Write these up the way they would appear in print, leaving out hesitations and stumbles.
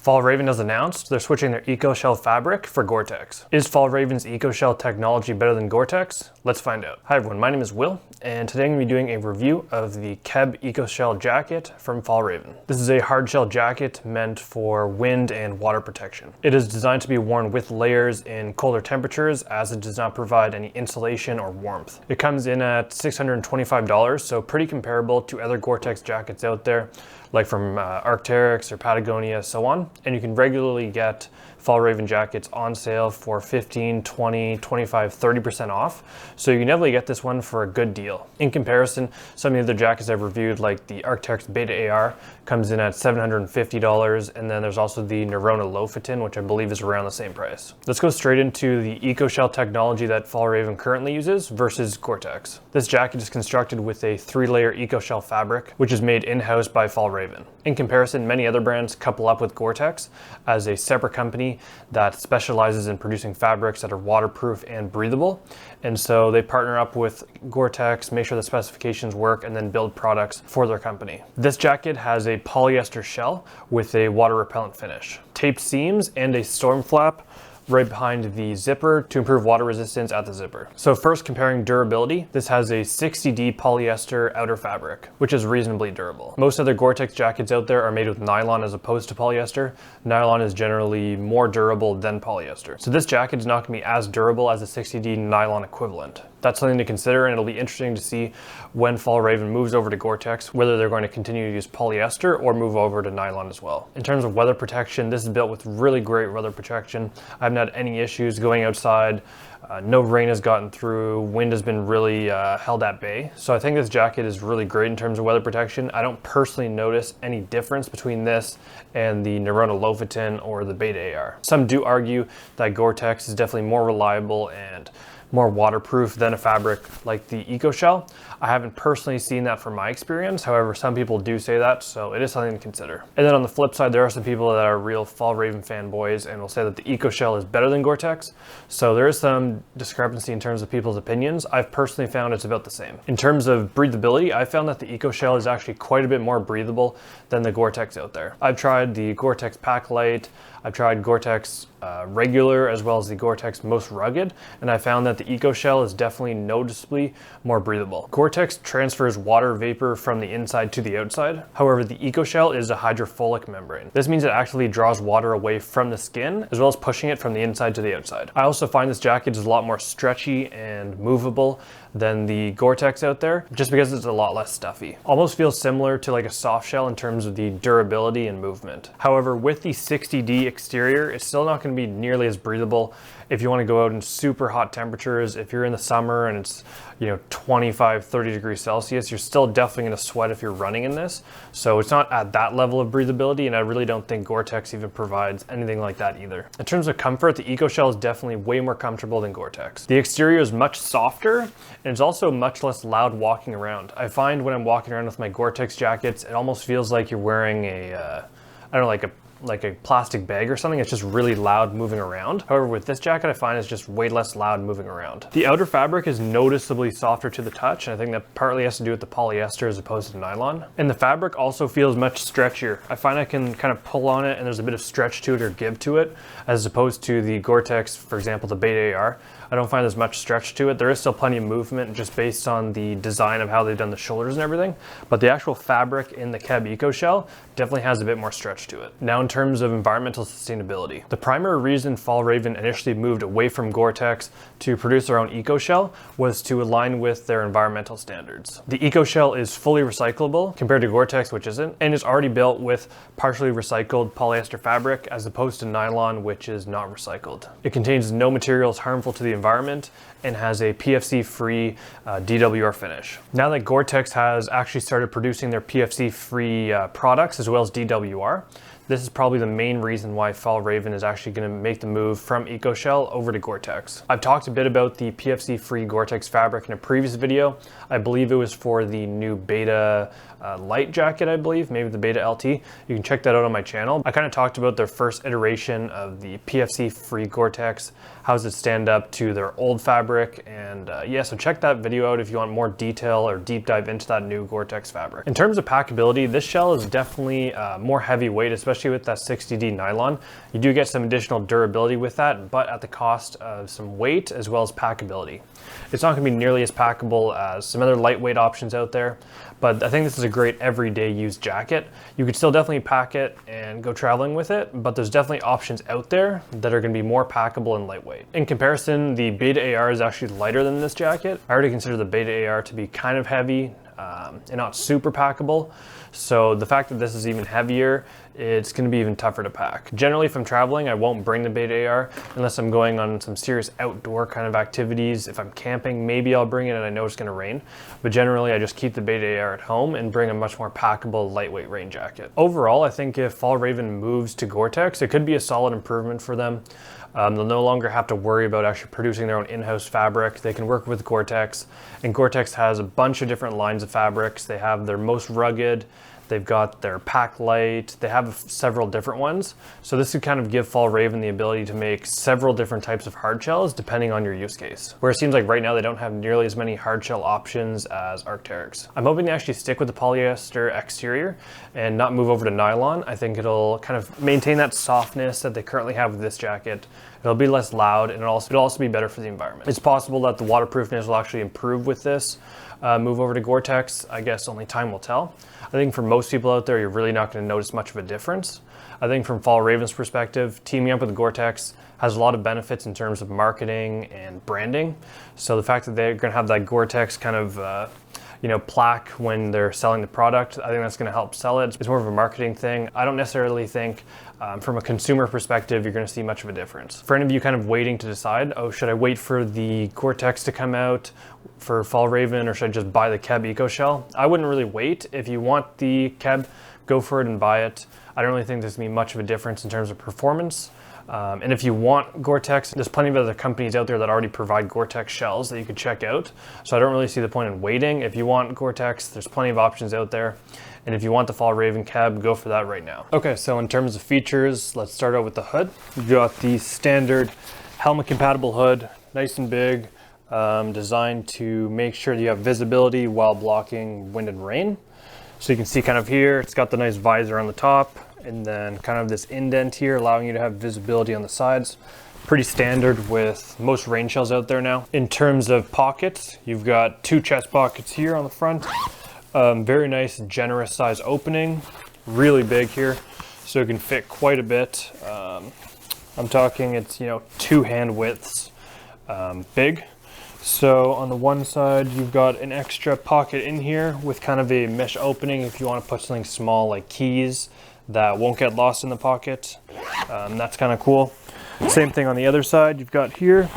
Fjallraven has announced they're switching their Eco-Shell fabric for Gore-Tex. Is Fjallraven's Eco-Shell technology better than Gore-Tex? Let's find out. Hi everyone, my name is Will, and today I'm going to be doing a review of the Keb Eco-Shell jacket from Fjallraven. This is a hard shell jacket meant for wind and water protection. It is designed to be worn with layers in colder temperatures as it does not provide any insulation or warmth. It comes in at $625, so pretty comparable to other Gore-Tex jackets out there, like from Arc'teryx or Patagonia, so on. And you can regularly get Fjallraven jackets on sale for 15, 20, 25, 30% off. So you can definitely get this one for a good deal. In comparison, some of the other jackets I've reviewed, like the Arc'teryx Beta AR, comes in at $750. And then there's also the Nerona Low-Fit-In, which I believe is around the same price. Let's go straight into the Eco-Shell technology that Fjallraven currently uses versus Gore-Tex. This jacket is constructed with a 3-layer Eco-Shell fabric, which is made in-house by Fjallraven. In comparison, many other brands couple up with Gore-Tex as a separate company that specializes in producing fabrics that are waterproof and breathable. And so they partner up with Gore-Tex, make sure the specifications work, and then build products for their company. This jacket has a polyester shell with a water repellent finish, taped seams, and a storm flap right behind the zipper to improve water resistance at the zipper. So first, comparing durability, this has a 60D polyester outer fabric, which is reasonably durable. Most other Gore-Tex jackets out there are made with nylon as opposed to polyester. Nylon is generally more durable than polyester. So this jacket is not going to be as durable as a 60D nylon equivalent. That's something to consider, and it'll be interesting to see when Fjallraven moves over to Gore-Tex, whether they're going to continue to use polyester or move over to nylon as well. In terms of weather protection, this is built with really great weather protection. I haven't had any issues going outside. No rain has gotten through. Wind has been really held at bay. So I think this jacket is really great in terms of weather protection. I don't personally notice any difference between this and the Nerona Low-Fit-In or the Beta AR. Some do argue that Gore-Tex is definitely more reliable and more waterproof than a fabric like the Eco-Shell. I haven't personally seen that from my experience. However, some people do say that, so it is something to consider. And then on the flip side, there are some people that are real Fjallraven fanboys and will say that the Eco-Shell is better than Gore-Tex. So there is some discrepancy in terms of people's opinions. I've personally found it's about the same. In terms of breathability, I found that the Eco-Shell is actually quite a bit more breathable than the Gore-Tex out there. I've tried the Gore-Tex Pack Light, I've tried Gore-Tex regular, as well as the Gore-Tex Most Rugged, and I found that the Eco-Shell is definitely noticeably more breathable. Gore-Tex transfers water vapor from the inside to the outside. However, the Eco-Shell is a hydrophilic membrane. This means it actually draws water away from the skin, as well as pushing it from the inside to the outside. I also find this jacket is a lot more stretchy and movable than the Gore-Tex out there, just because it's a lot less stuffy. Almost feels similar to like a soft shell in terms of the durability and movement. However, with the 60D exterior, it's still not going to be nearly as breathable if you want to go out in super hot temperatures. If you're in the summer and it's 25, 30 degrees Celsius, you're still definitely going to sweat if you're running in this. So it's not at that level of breathability, and I really don't think Gore-Tex even provides anything like that either. In terms of comfort, the Eco-Shell is definitely way more comfortable than Gore-Tex. The exterior is much softer, and it's also much less loud walking around. I find when I'm walking around with my Gore-Tex jackets, it almost feels like you're wearing I don't know, like a plastic bag or something. It's just really loud moving around. However, with this jacket, I find it's just way less loud moving around. The outer fabric is noticeably softer to the touch, and I think that partly has to do with the polyester as opposed to nylon. And the fabric also feels much stretchier. I find I can kind of pull on it and there's a bit of stretch to it or give to it, as opposed to the Gore-Tex, for example, the Beta AR. I don't find there's much stretch to it. There is still plenty of movement just based on the design of how they've done the shoulders and everything, but the actual fabric in the Keb Eco-Shell definitely has a bit more stretch to it. Now, in terms of environmental sustainability, the primary reason Fjallraven initially moved away from Gore-Tex to produce their own Eco-Shell was to align with their environmental standards. The Eco-Shell is fully recyclable compared to Gore-Tex, which isn't, and is already built with partially recycled polyester fabric as opposed to nylon, which is not recycled. It contains no materials harmful to the environment and has a PFC-free DWR finish. Now that Gore-Tex has actually started producing their PFC-free products as well as DWR, this is probably the main reason why Fjallraven is actually going to make the move from Eco-Shell over to Gore-Tex. I've talked a bit about the PFC-free Gore-Tex fabric in a previous video. I believe it was for the new Beta light jacket, I believe, maybe the Beta LT. You can check that out on my channel. I kind of talked about their first iteration of the PFC-free Gore-Tex, how does it stand up to their old fabric, and yeah, so check that video out if you want more detail or deep dive into that new Gore-Tex fabric. In terms of packability, this shell is definitely more heavyweight, especially especially with that 60D nylon. You do get some additional durability with that, but at the cost of some weight as well as packability. It's not going to be nearly as packable as some other lightweight options out there, but I think this is a great everyday use jacket. You could still definitely pack it and go traveling with it, but there's definitely options out there that are going to be more packable and lightweight. In comparison, the Beta AR is actually lighter than this jacket. I already consider the Beta AR to be kind of heavy and not super packable. So the fact that this is even heavier, it's going to be even tougher to pack. Generally, if I'm traveling, I won't bring the Beta AR unless I'm going on some serious outdoor kind of activities. If I'm camping, maybe I'll bring it and I know it's going to rain. But generally, I just keep the Beta AR at home and bring a much more packable, lightweight rain jacket. Overall, I think if Fjallraven moves to Gore-Tex, it could be a solid improvement for them. They'll no longer have to worry about actually producing their own in-house fabric. They can work with Gore-Tex, and Gore-Tex has a bunch of different lines of fabrics. They have their most rugged, they've got their pack light, they have several different ones. So this would kind of give Fjallraven the ability to make several different types of hard shells depending on your use case. Where it seems like right now they don't have nearly as many hard shell options as Arc'teryx. I'm hoping to actually stick with the polyester exterior and not move over to nylon. I think it'll kind of maintain that softness that they currently have with this jacket. It'll be less loud, and it'll also be better for the environment. It's possible that the waterproofness will actually improve with this move over to Gore-Tex. I guess only time will tell. I think for most people out there, you're really not going to notice much of a difference. I think from Fjallraven's perspective, teaming up with Gore-Tex has a lot of benefits in terms of marketing and branding. So the fact that they're going to have that Gore-Tex kind of plaque when they're selling the product, I think that's going to help sell it. It's more of a marketing thing. I don't necessarily think from a consumer perspective, you're going to see much of a difference. For any of you kind of waiting to decide, oh, should I wait for the Gore-Tex to come out for Fjallraven, or should I just buy the Keb Eco-Shell? I wouldn't really wait. If you want the Keb, go for it and buy it. I don't really think there's going to be much of a difference in terms of performance. And if you want Gore-Tex, there's plenty of other companies out there that already provide Gore-Tex shells that you could check out. So I don't really see the point in waiting. If you want Gore-Tex, there's plenty of options out there. And if you want the Fjallraven Keb, go for that right now. Okay, so in terms of features, let's start out with the hood. You've got the standard helmet compatible hood, nice and big, designed to make sure that you have visibility while blocking wind and rain. So you can see kind of here, it's got the nice visor on the top, and then kind of this indent here allowing you to have visibility on the sides. Pretty standard with most rain shells out there now. In terms of pockets, you've got two chest pockets here on the front. Very nice, generous size opening, really big here, so it can fit quite a bit. I'm talking it's 2 hand widths big. So on the one side, you've got an extra pocket in here with kind of a mesh opening if you want to put something small like keys that won't get lost in the pocket. That's kind of cool. Same thing on the other side you've got here.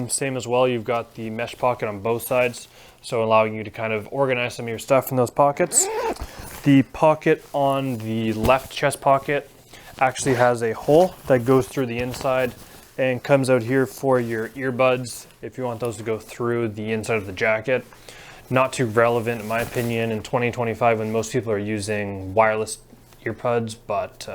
Same as well, you've got the mesh pocket on both sides, so allowing you to kind of organize some of your stuff in those pockets. The pocket on the left chest pocket actually has a hole that goes through the inside and comes out here for your earbuds if you want those to go through the inside of the jacket. Not too relevant in my opinion in 2025 when most people are using wireless earbuds, but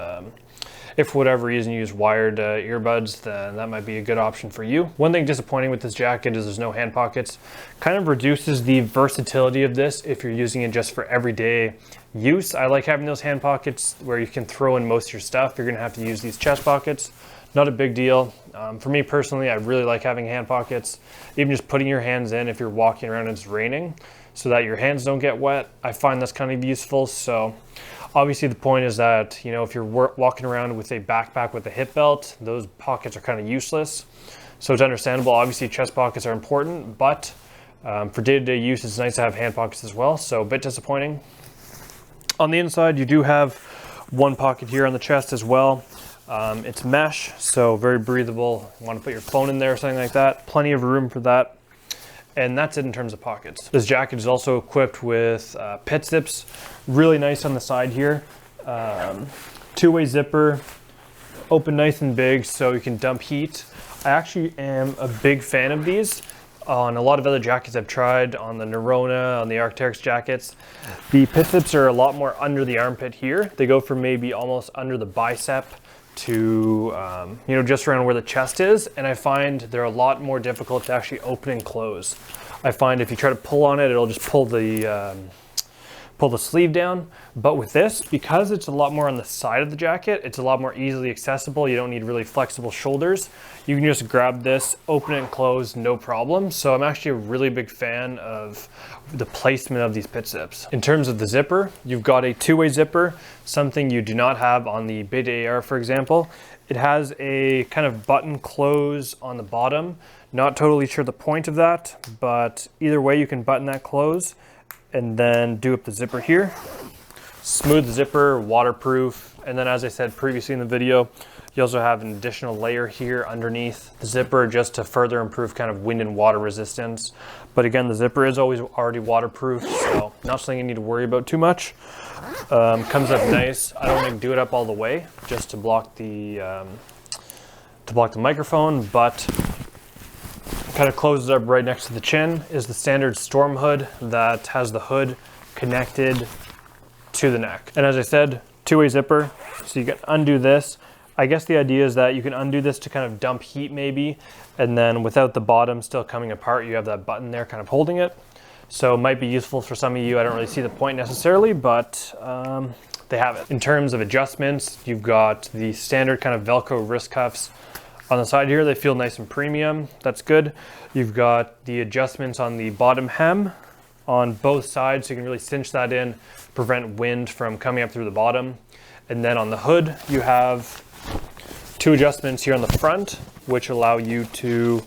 if for whatever reason you use wired earbuds, then that might be a good option for you. One thing disappointing with this jacket is there's no hand pockets. Kind of reduces the versatility of this if you're using it just for everyday use. I like having those hand pockets where you can throw in most of your stuff. You're gonna have to use these chest pockets. Not a big deal. For me personally, I really like having hand pockets. Even just putting your hands in if you're walking around and it's raining so that your hands don't get wet, I find that's kind of useful. So obviously the point is that, if you're walking around with a backpack with a hip belt, those pockets are kind of useless. So it's understandable. Obviously chest pockets are important, but for day-to-day use, it's nice to have hand pockets as well. So a bit disappointing. On the inside, you do have one pocket here on the chest as well. It's mesh, so very breathable. You want to put your phone in there or something like that. Plenty of room for that. And that's it in terms of pockets. This jacket is also equipped with pit zips. Really nice on the side here. Two-way zipper, open nice and big so you can dump heat. I actually am a big fan of these. On a lot of other jackets I've tried, on the Nerona, on the Arc'teryx jackets, the pit zips are a lot more under the armpit here. They go from maybe almost under the bicep to just around where the chest is, and I find they're a lot more difficult to actually open and close. I find if you try to pull on it, it'll just pull pull the sleeve down. But with this, because it's a lot more on the side of the jacket, it's a lot more easily accessible. You don't need really flexible shoulders. You can just grab this, open it and close, no problem. So I'm actually a really big fan of the placement of these pit zips. In terms of the zipper, you've got a two-way zipper, something you do not have on the Beta AR, for example. It has a kind of button close on the bottom. Not totally sure the point of that, but either way you can button that close and then do up the zipper here. Smooth zipper, waterproof, and then as I said previously in the video, you also have an additional layer here underneath the zipper just to further improve kind of wind and water resistance. But again, the zipper is always already waterproof, so not something you need to worry about too much. Comes up nice. I don't like do it up all the way just to block the microphone, but kind of closes up right next to the chin. Is the standard storm hood that has the hood connected to the neck. And as I said, two-way zipper, so you can undo this. I guess the idea is that you can undo this to kind of dump heat maybe, and then without the bottom still coming apart, you have that button there kind of holding it. So it might be useful for some of you. I don't really see the point necessarily, but they have it. In terms of adjustments, you've got the standard kind of Velcro wrist cuffs on the side here. They feel nice and premium. That's good. You've got the adjustments on the bottom hem on both sides, so you can really cinch that in, prevent wind from coming up through the bottom. And then on the hood, you have two adjustments here on the front, which allow you to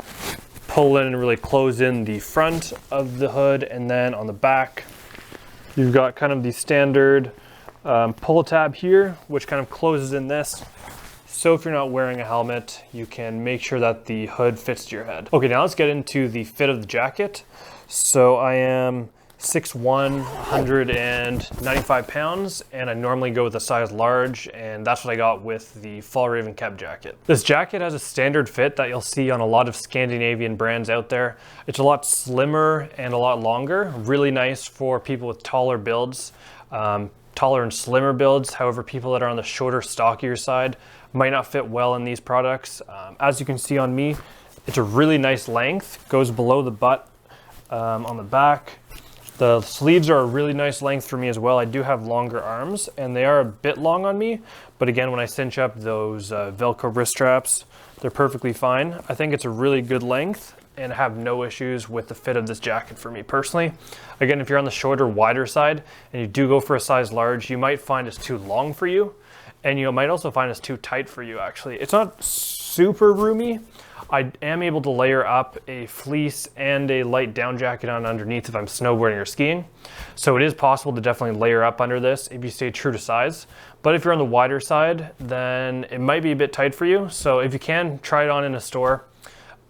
pull in and really close in the front of the hood. And then on the back, you've got kind of the standard pull tab here, which kind of closes in this. So if you're not wearing a helmet, you can make sure that the hood fits to your head. Okay, now let's get into the fit of the jacket. So I am 6'1", 195 pounds, and I normally go with a size large, and that's what I got with the Fjallraven Keb jacket. This jacket has a standard fit that you'll see on a lot of Scandinavian brands out there. It's a lot slimmer and a lot longer, really nice for people with taller builds, taller and slimmer builds. However, people that are on the shorter, stockier side might not fit well in these products. As you can see on me, it's a really nice length, goes below the butt on the back. The sleeves are a really nice length for me as well. I do have longer arms and they are a bit long on me, but again, when I cinch up those Velcro wrist straps, they're perfectly fine. I think it's a really good length and I have no issues with the fit of this jacket for me personally. Again, if you're on the shorter, wider side and you do go for a size large, you might find it's too long for you, and you might also find it's too tight for you actually. It's not super roomy. I am able to layer up a fleece and a light down jacket on underneath if I'm snowboarding or skiing. So it is possible to definitely layer up under this if you stay true to size. But if you're on the wider side, then it might be a bit tight for you. So if you can, try it on in a store.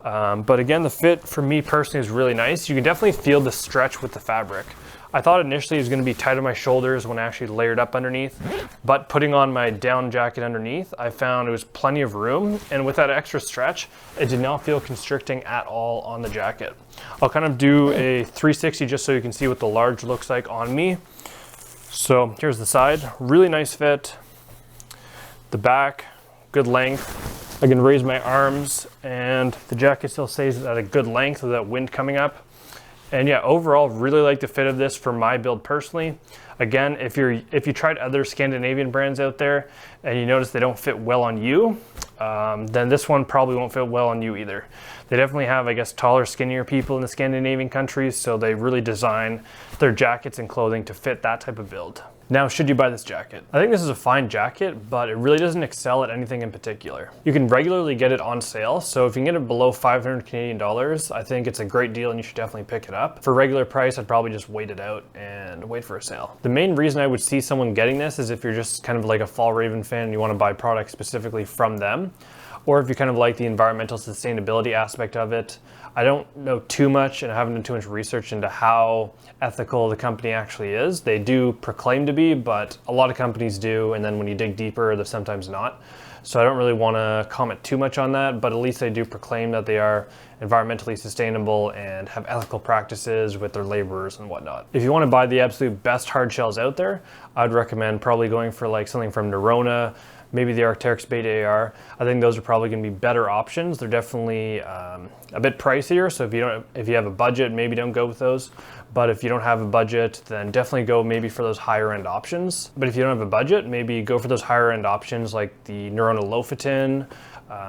But again, the fit for me personally is really nice. You can definitely feel the stretch with the fabric. I thought initially it was going to be tight on my shoulders when I actually layered up underneath, but putting on my down jacket underneath, I found it was plenty of room, and with that extra stretch, it did not feel constricting at all on the jacket. I'll kind of do a 360 just so you can see what the large looks like on me. So here's the side, really nice fit. The back, good length. I can raise my arms and the jacket still stays at a good length with that wind coming up. And yeah, overall, really like the fit of this for my build personally. Again, if you tried other Scandinavian brands out there and you notice they don't fit well on you, then this one probably won't fit well on you either. They definitely have, I guess, taller, skinnier people in the Scandinavian countries, so they really design their jackets and clothing to fit that type of build. Now, should you buy this jacket? I think this is a fine jacket, but it really doesn't excel at anything in particular. You can regularly get it on sale, so if you can get it below 500 Canadian dollars, I think it's a great deal and you should definitely pick it up. For regular price, I'd probably just wait it out and wait for a sale. The main reason I would see someone getting this is if you're just kind of like a Fjallraven fan and you want to buy products specifically from them, or if you kind of like the environmental sustainability aspect of it. I don't know too much and I haven't done too much research into how ethical the company actually is. They do proclaim to be, but a lot of companies do, and then when you dig deeper, they're sometimes not. So I don't really want to comment too much on that, but at least they do proclaim that they are environmentally sustainable and have ethical practices with their laborers and whatnot. If you want to buy the absolute best hard shells out there, I'd recommend probably going for like something from Nerona, maybe the Arc'teryx Beta AR. I think those are probably going to be better options. They're definitely a bit pricier, so if you have a budget, maybe don't go with those. But if you don't have a budget, then definitely go maybe for those higher end options. But if you don't have a budget, maybe go for those higher end options like the Neuronal Lofoten,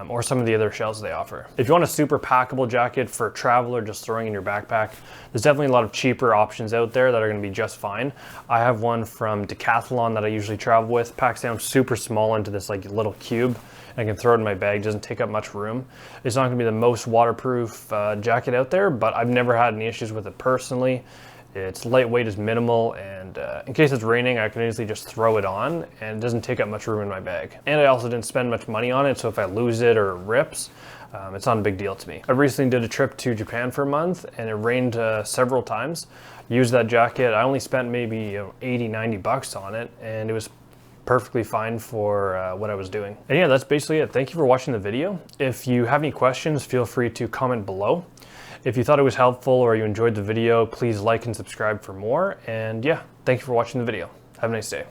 or some of the other shells they offer. If you want a super packable jacket for travel or just throwing in your backpack, there's definitely a lot of cheaper options out there that are going to be just fine. I have one from Decathlon that I usually travel with. Packs down super small into this like little cube. I can throw it in my bag, doesn't take up much room. It's not going to be the most waterproof jacket out there, but I've never had any issues with it personally. Its lightweight is minimal, and in case it's raining, I can easily just throw it on, and it doesn't take up much room in my bag. And I also didn't spend much money on it, so if I lose it or it rips, it's not a big deal to me. I recently did a trip to Japan for a month, and it rained several times. Used that jacket. I only spent maybe 80, 90 bucks on it, and it was perfectly fine for what I was doing. And yeah, that's basically it. Thank you for watching the video. If you have any questions, feel free to comment below. If you thought it was helpful or you enjoyed the video, please like and subscribe for more. And yeah, thank you for watching the video. Have a nice day.